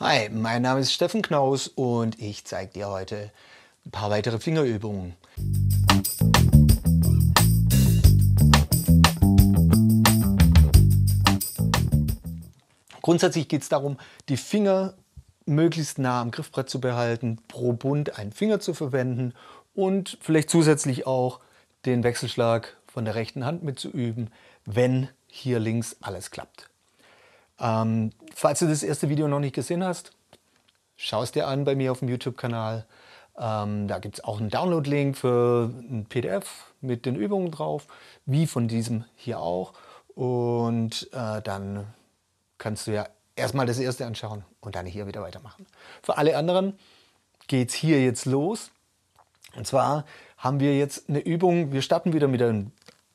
Hi, mein Name ist Steffen Knaus und ich zeige dir heute ein paar weitere Fingerübungen. Grundsätzlich geht es darum, die Finger möglichst nah am Griffbrett zu behalten, pro Bund einen Finger zu verwenden und vielleicht zusätzlich auch den Wechselschlag von der rechten Hand mitzuüben, wenn hier links alles klappt. Falls du das erste Video noch nicht gesehen hast, schau es dir an bei mir auf dem YouTube-Kanal. Da gibt es auch einen Download-Link für ein PDF mit den Übungen drauf, wie von diesem hier auch. Und dann kannst du ja erstmal das erste anschauen und dann hier wieder weitermachen. Für alle anderen geht es hier jetzt los. Und zwar haben wir jetzt eine Übung, wir starten wieder mit der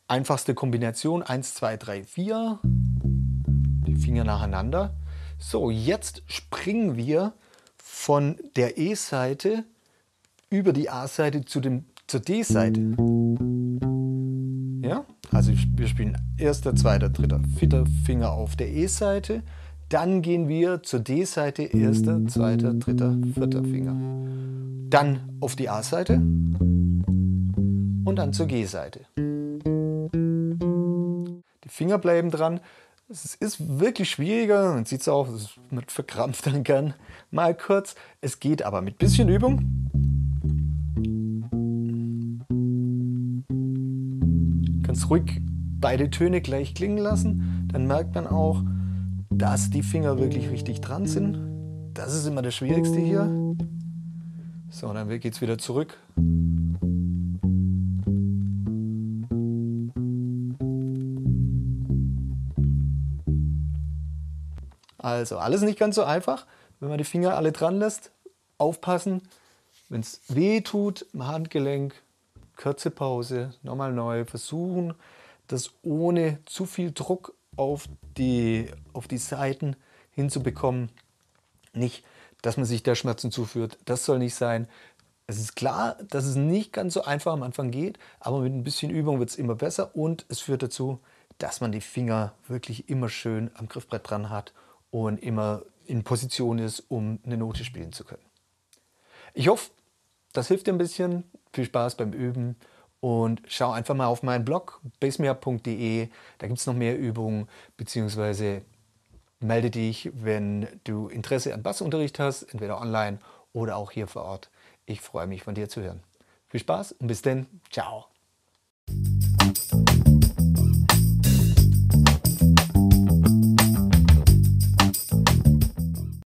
einfachsten Kombination, 1, 2, 3, 4, die Finger nacheinander. So, jetzt springen wir von der E-Seite über die A-Seite zur D-Seite. Ja? Also wir spielen erster, zweiter, dritter, vierter Finger auf der E-Seite. Dann gehen wir zur D-Seite, erster, zweiter, dritter, vierter Finger. Dann auf die A-Seite und dann zur G-Seite. Die Finger bleiben dran. Es ist wirklich schwieriger, man sieht es auch, man verkrampft dann gern mal kurz. Es geht aber mit bisschen Übung. Kannst ruhig beide Töne gleich klingen lassen, dann merkt man auch, dass die Finger wirklich richtig dran sind. Das ist immer das Schwierigste hier. So, dann geht es wieder zurück. Also alles nicht ganz so einfach, wenn man die Finger alle dran lässt. Aufpassen, wenn es weh tut im Handgelenk, kurze Pause, nochmal neu versuchen, das ohne zu viel Druck auf die Seiten hinzubekommen. Nicht, dass man sich da Schmerzen zuführt, das soll nicht sein. Es ist klar, dass es nicht ganz so einfach am Anfang geht, aber mit ein bisschen Übung wird es immer besser und es führt dazu, dass man die Finger wirklich immer schön am Griffbrett dran hat und immer in Position ist, um eine Note spielen zu können. Ich hoffe, das hilft dir ein bisschen. Viel Spaß beim Üben und schau einfach mal auf meinen Blog basemeup.de. Da gibt es noch mehr Übungen, beziehungsweise melde dich, wenn du Interesse an Bassunterricht hast, entweder online oder auch hier vor Ort. Ich freue mich, von dir zu hören. Viel Spaß und bis dann. Ciao.